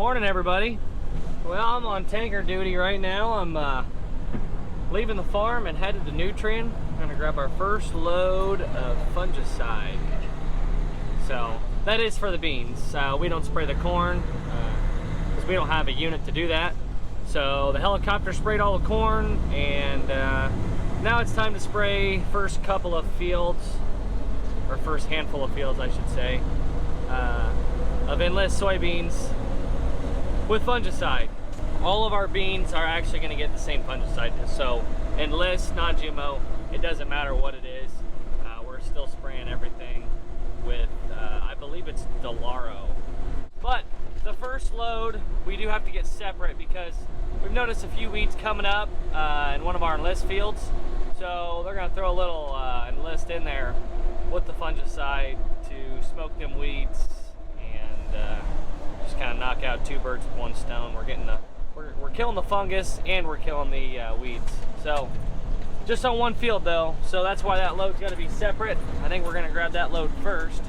Morning, everybody. Well, I'm on tanker duty right now. I'm leaving the farm and headed to Nutrien. I'm gonna grab our first load of fungicide. So that is for the beans. We don't spray the corn because we don't have a unit to do that. So the helicopter sprayed all the corn, and now it's time to spray first couple of fields, or first handful of fields, I should say, of Enlist soybeans with fungicide. All of our beans are actually going to get the same fungicide. So Enlist, non-GMO, it doesn't matter what it is. We're still spraying everything with, I believe it's Delaro. But the first load, we do have to get separate because we've noticed a few weeds coming up in one of our Enlist fields. So they're going to throw a little Enlist in there with the fungicide to smoke them weeds and just kind of knock out two birds with one stone. We're killing the fungus and we're killing the weeds. So just on one field though, so that's why that load's got to be separate. I think we're going to grab that load first,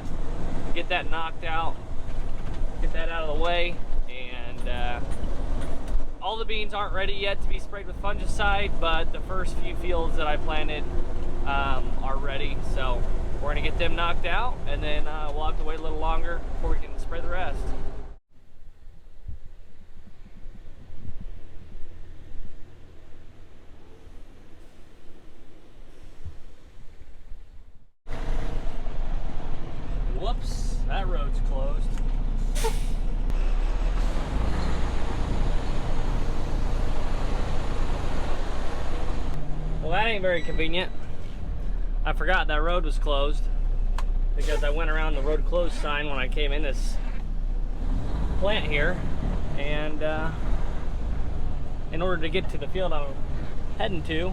get that knocked out, get that out of the way, and all the beans aren't ready yet to be sprayed with fungicide, but the first few fields that I planted are ready. So we're going to get them knocked out, and then we'll have to wait a little longer before we can spray the rest. Whoops, that road's closed. Well, that ain't very convenient. I forgot that road was closed because I went around the road closed sign when I came in this plant here, and in order to get to the field I'm heading to,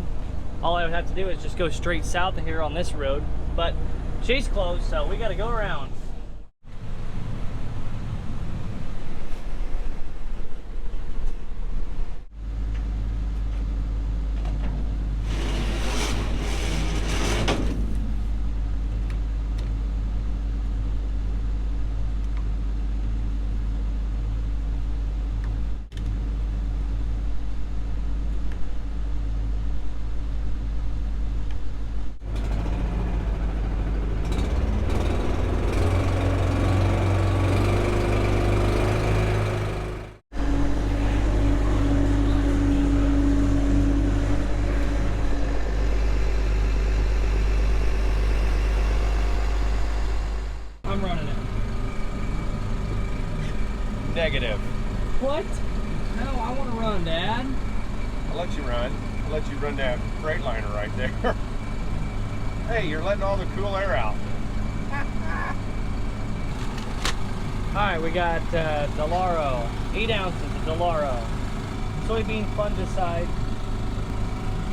all I would have to do is just go straight south of here on this road, but she's closed, so we got to go around. I'm running it. Negative. What? No, I want to run, Dad. I'll let you run. I'll let you run that Freightliner right there. Hey, you're letting all the cool air out. Alright, we got Delaro, 8 ounces of Delaro, soybean fungicide.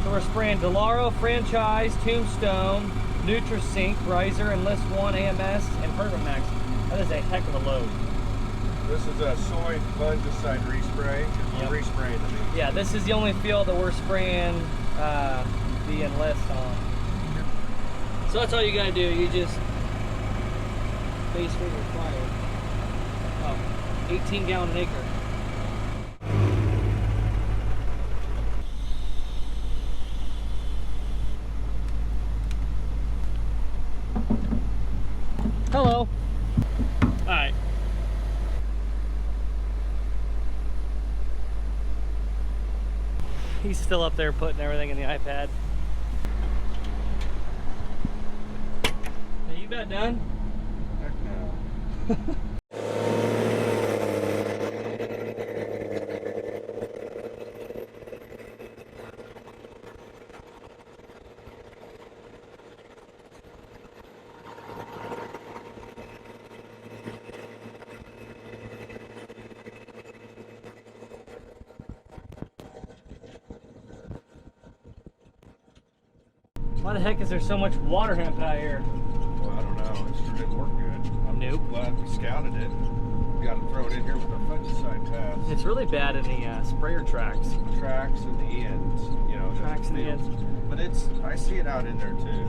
So we're spraying Delaro, Franchise, Tombstone, NutriSync, Riser, Enlist 1, AMS, and Pergamax. That is a heck of a load. This is a soy fungicide respray. Yep. We're respraying the beans. Yeah, this is the only field that we're spraying the Enlist on. So that's all you gotta do. You just basically require 18 gallon an acre. Hello. Alright. He's still up there putting everything in the iPad. Are you about done? Heck no. Why the heck is there so much water hemp out here? Well, I don't know. It sure didn't work good. I'm Nope. glad we scouted it. We got to throw it in here with our fungicide pass. It's really bad in the sprayer tracks. Tracks in the ends, you know. Tracks in the ends. But I see it out in there too.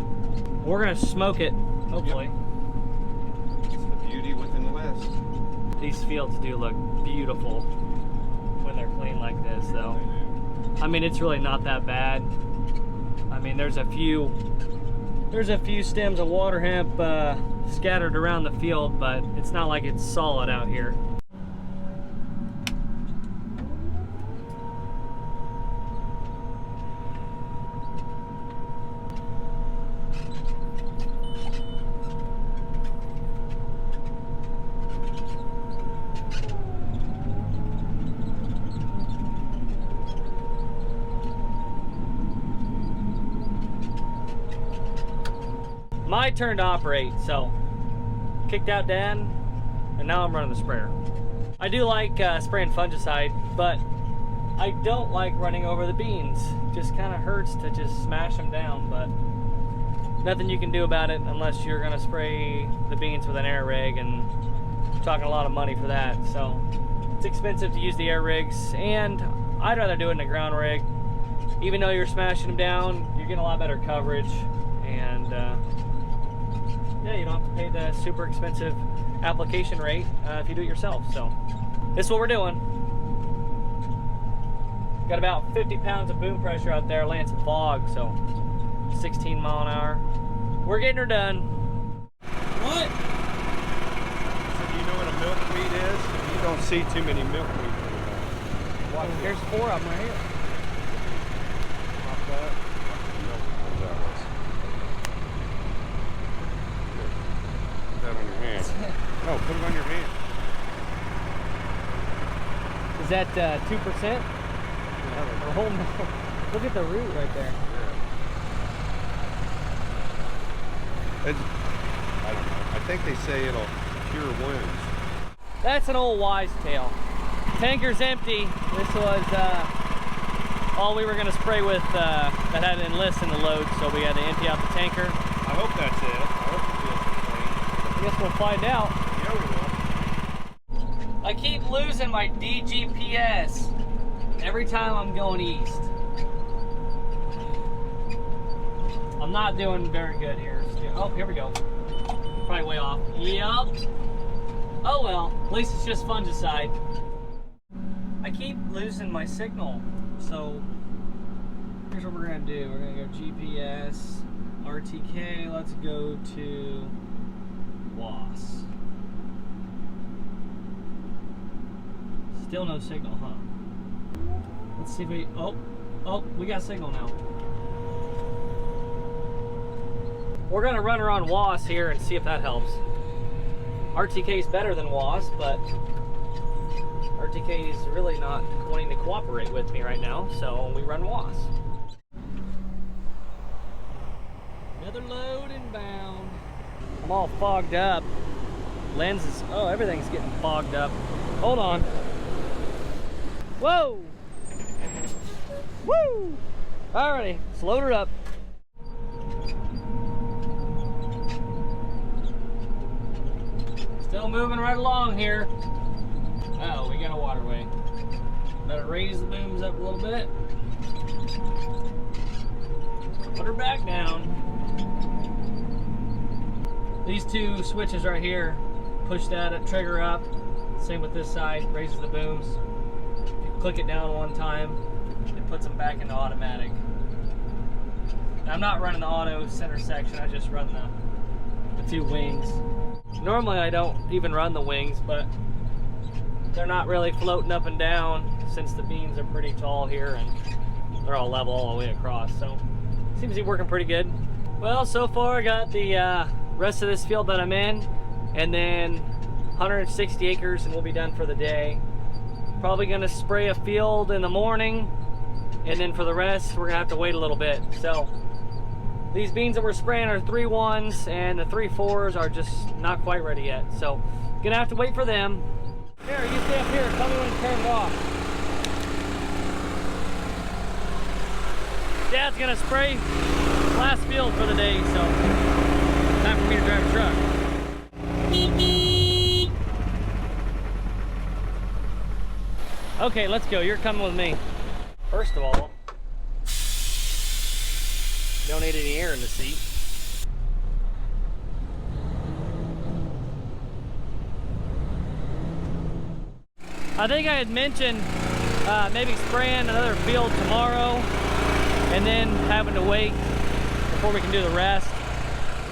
We're gonna smoke it, hopefully. Yep. It's the beauty within the list. these fields do look beautiful when they're clean like this, though. I mean, it's really not that bad. I mean, there's a few stems of water hemp scattered around the field, but it's not like it's solid out here. My turn to operate, so kicked out Dad, and now I'm running the sprayer. I do like spraying fungicide, but I don't like running over the beans. Just kind of hurts to just smash them down, but nothing you can do about it unless you're gonna spray the beans with an air rig, and you're talking a lot of money for that. So it's expensive to use the air rigs, and I'd rather do it in a ground rig. Even though you're smashing them down, you're getting a lot better coverage, and yeah, you don't have to pay the super expensive application rate if you do it yourself. So this is what we're doing. Got about 50 pounds of boom pressure out there, laying some fog, so 16 mile an hour. We're getting her done. What? So do you know what a milkweed is? You don't see too many milkweeds anymore. Watch, here's 4 of them right here. Pop that. Put that on your hand. No, put it on your hand. Is that 2%? Oh, no. Look at the root right there. I think they say it'll cure wounds. That's an old wise tale. Tanker's empty. This was all we were going to spray with that had enlist in the load, so we had to empty out the tanker. I hope that's it. I hope it feels clean. I guess we'll find out. Yeah, we will. I keep losing my DGPS every time I'm going east. I'm not doing very good here. Oh, here we go. Probably way off. Yup. Oh well, at least it's just fungicide. I keep losing my signal, so here's what we're gonna do. We're gonna go GPS, RTK, let's go to WAS. Still no signal, huh? Let's see if we, oh, we got signal now. We're gonna run her on WAS here and see if that helps. RTK is better than WAS, but RTK is really not wanting to cooperate with me right now, so we run WAS. Another load inbound. I'm all fogged up. Lenses, oh, everything's getting fogged up. Hold on. Whoa! Woo! Alrighty, let's load her up. Still moving right along here. Oh, we got a waterway. Better raise the booms up a little bit. Put her back down. These 2 switches right here, push that trigger up. Same with this side, raises the booms. If you click it down one time, it puts them back into automatic. Now, I'm not running the auto center section, I just run the 2 wings. Normally I don't even run the wings, but they're not really floating up and down since the beans are pretty tall here and they're all level all the way across, so seems to be working pretty good. Well, so far I got the rest of this field that I'm in, and then 160 acres and we'll be done for the day. Probably gonna spray a field in the morning, and then for the rest we're gonna have to wait a little bit. So these beans that we're spraying are 3-1s, and the 3-4s are just not quite ready yet. So gonna have to wait for them. Here, you stay up here, tell me when to turn it off. Dad's gonna spray last field for the day, so time for me to drive a truck. Okay, let's go, you're coming with me. First of all, don't need any air in the seat. I think I had mentioned maybe spraying another field tomorrow and then having to wait before we can do the rest.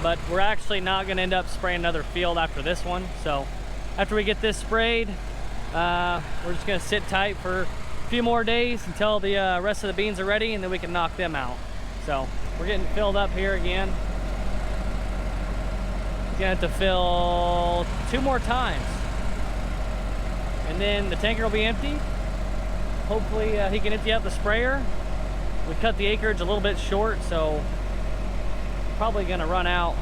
But we're actually not going to end up spraying another field after this one. So after we get this sprayed, we're just going to sit tight for a few more days until the rest of the beans are ready, and then we can knock them out. So we're getting filled up here again. Gonna have to fill 2 more times, and then the tanker will be empty. Hopefully he can empty out the sprayer. We cut the acreage a little bit short, so probably gonna run out.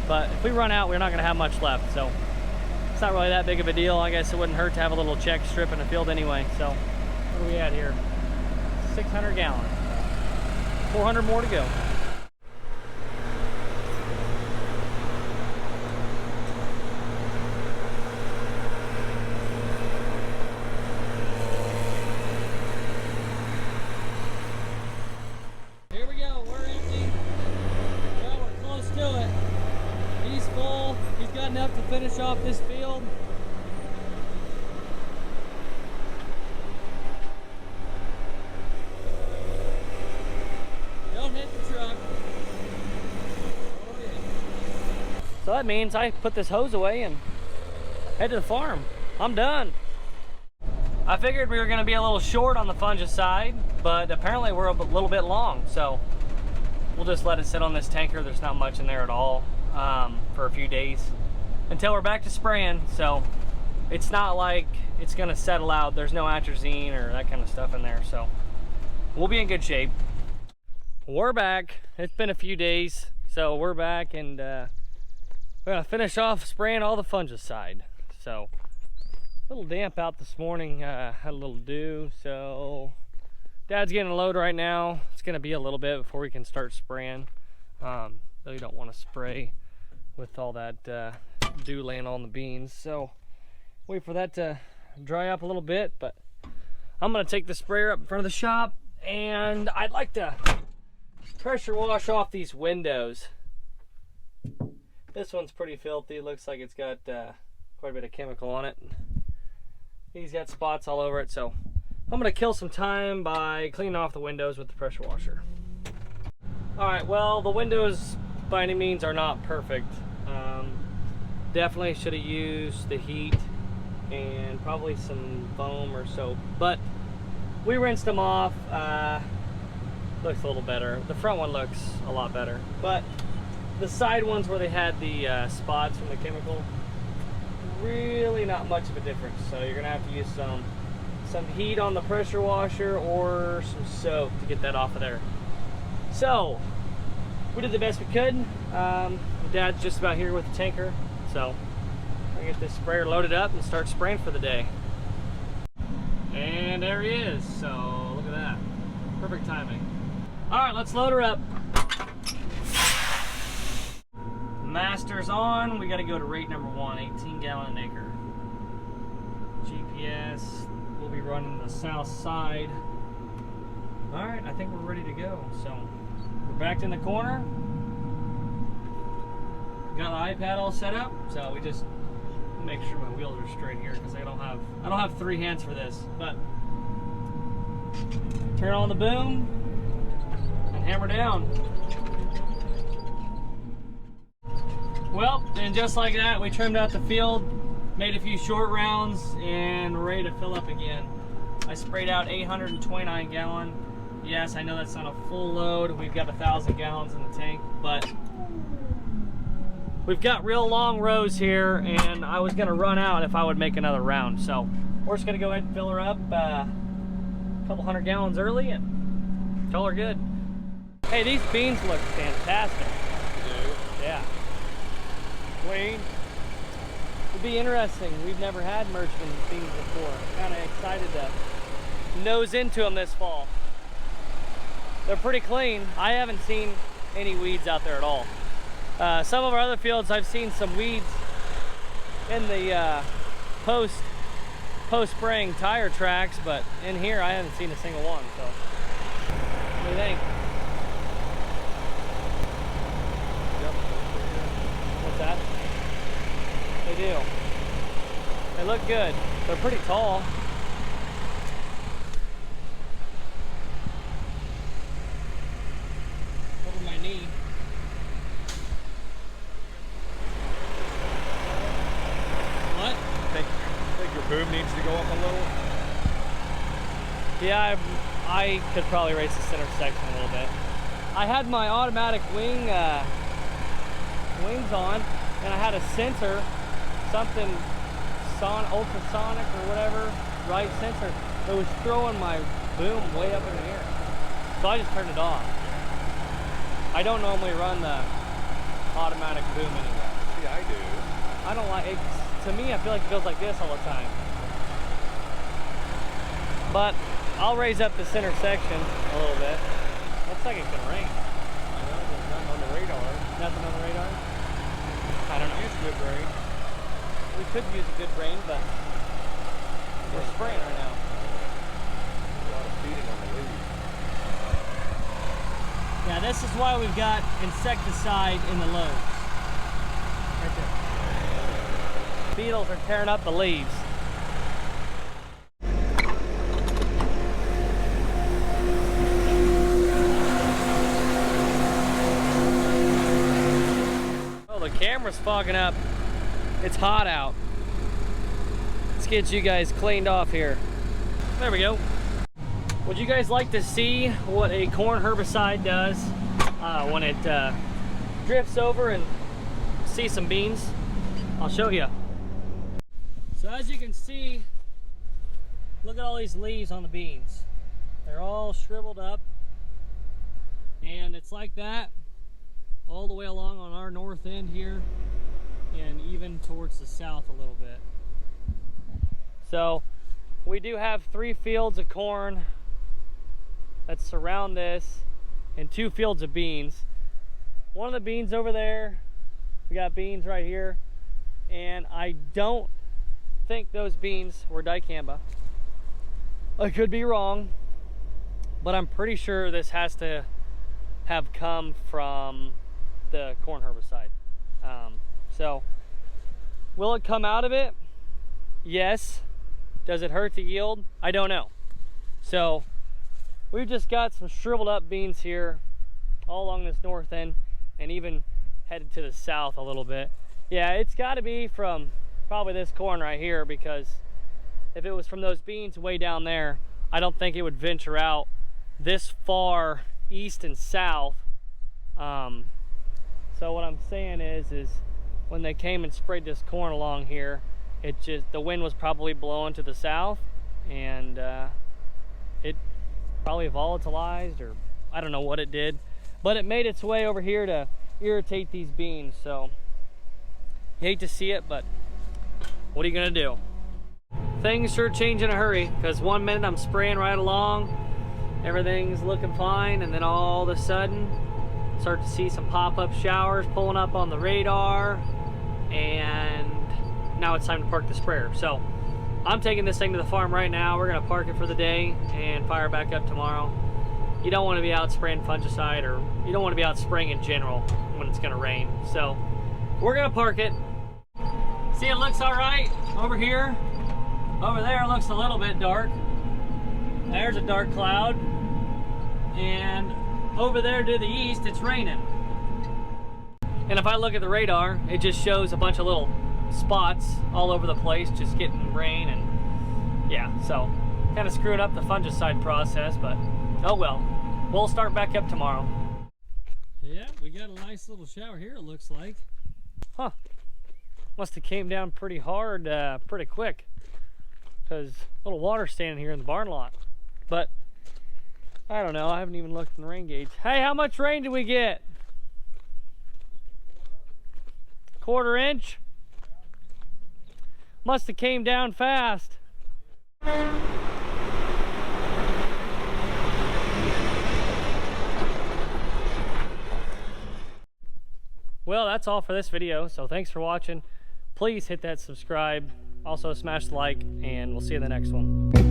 But if we run out, we're not gonna have much left, so it's not really that big of a deal. I guess it wouldn't hurt to have a little check strip in the field anyway. So what are we at here? 600 gallons. 400 more to go. Here we go, we're empty. Well, we're close to it. He's full. He's got enough to finish off this field. Don't hit the truck. Oh, yeah. So that means I put this hose away and head to the farm. I'm done. I figured we were going to be a little short on the fungicide, but apparently we're a little bit long, so we'll just let it sit on this tanker. There's not much in there at all for a few days until we're back to spraying. So it's not like it's going to settle out. There's no atrazine or that kind of stuff in there, so we'll be in good shape. We're back. It's been a few days, so we're back, and we're going to finish off spraying all the fungicide. So a little damp out this morning, had a little dew, so Dad's getting a load right now. It's gonna be a little bit before we can start spraying. Really don't want to spray with all that dew laying on the beans, so wait for that to dry up a little bit. But I'm gonna take the sprayer up in front of the shop, and I'd like to pressure wash off these windows. This one's pretty filthy. Looks like it's got quite a bit of chemical on it. He's got spots all over it, so I'm gonna kill some time by cleaning off the windows with the pressure washer. All right, well, the windows by any means are not perfect. Definitely should have used the heat and probably some foam or soap, but we rinsed them off. Looks a little better. The front one looks a lot better, but the side ones where they had the spots from the chemical, really not much of a difference. So you're gonna have to use some heat on the pressure washer or some soap to get that off of there. So we did the best we could. Dad's just about here with the tanker, so I'll get this sprayer loaded up and start spraying for the day. And there he is. So look at that, perfect timing. All right, let's load her up. Master's on. We got to go to rate number 1, 18 gallon an acre. GPS, we'll be running the south side. All right, I think we're ready to go. So we're backed in the corner. Got the iPad all set up, so we just make sure my wheels are straight here because I don't have 3 hands for this. But turn on the boom and hammer down. Well, and just like that, we trimmed out the field, made a few short rounds, and we're ready to fill up again. I sprayed out 829 gallon. Yes, I know that's not a full load. We've got 1,000 gallons in the tank, but we've got real long rows here, and I was gonna run out if I would make another round. So we're just gonna go ahead and fill her up a couple hundred gallons early and call her good. Hey, these beans look fantastic. Yeah. Clean. It'll be interesting. We've never had merchant beans before. Kind of excited to nose into them this fall. They're pretty clean. I haven't seen any weeds out there at all. Some of our other fields, I've seen some weeds in the post-spraying tire tracks, but in here I haven't seen a single one. So, what do you think? What's that? They do. They look good. They're pretty tall. Over my knee. What? Think your boom needs to go up a little? Yeah, I could probably raise the center section a little bit. I had my automatic wings on, and I had a sensor, something ultrasonic or whatever, right sensor, that was throwing my boom way up in the air. So I just turned it off. I don't normally run the automatic boom anyway. See, I do. I don't like it. To me, I feel like it goes like this all the time. But I'll raise up the center section a little bit. Looks like it's gonna rain. I know, there's nothing on the radar. Nothing on the radar? I don't know. Use good rain. We could use a good rain, but we're spraying right now. A lot of feeding on the leaves. Yeah, this is why we've got insecticide in the loads. Right there. Beetles are tearing up the leaves. Oh, the camera's fogging up. It's hot out. Let's get you guys cleaned off here. There we go. Would you guys like to see what a corn herbicide does when it drifts over and see some beans? I'll show you. So as you can see, look at all these leaves on the beans. They're all shriveled up, and it's like that all the way along on our north end here, and even towards the south a little bit. So we do have 3 fields of corn that surround this and 2 fields of beans. One of the beans over there, we got beans right here, and I don't think those beans were dicamba. I could be wrong, but I'm pretty sure this has to have come from the corn herbicide. So will it come out of it? Yes. Does it hurt the yield? I don't know. So we've just got some shriveled up beans here all along this north end, and even headed to the south a little bit. Yeah, it's got to be from probably this corn right here, because if it was from those beans way down there, I don't think it would venture out this far east and south. So what I'm saying is when they came and sprayed this corn along here, the wind was probably blowing to the south, and it probably volatilized, or I don't know what it did, but it made its way over here to irritate these beans. So you hate to see it, but what are you gonna do? Things sure change in a hurry, because one minute I'm spraying right along, everything's looking fine, and then all of a sudden start to see some pop-up showers pulling up on the radar, and now it's time to park the sprayer. So I'm taking this thing to the farm right now. We're gonna park it for the day and fire back up tomorrow. You don't want to be out spraying fungicide, or you don't want to be out spraying in general when it's gonna rain. So we're gonna park it. See, it looks all right over here. Over there it looks a little bit dark. There's a dark cloud. And over there to the east, it's raining. And if I look at the radar, it just shows a bunch of little spots all over the place, just getting rain, and yeah, so kind of screwing up the fungicide process, but oh well. We'll start back up tomorrow. Yeah, we got a nice little shower here, it looks like. Huh. Must have came down pretty hard, pretty quick, because a little water standing here in the barn lot. But I don't know, I haven't even looked in the rain gauge. Hey, how much rain did we get? 1/4 inch? Must have came down fast. Well, that's all for this video, so thanks for watching. Please hit that subscribe, also smash the like, and we'll see you in the next one.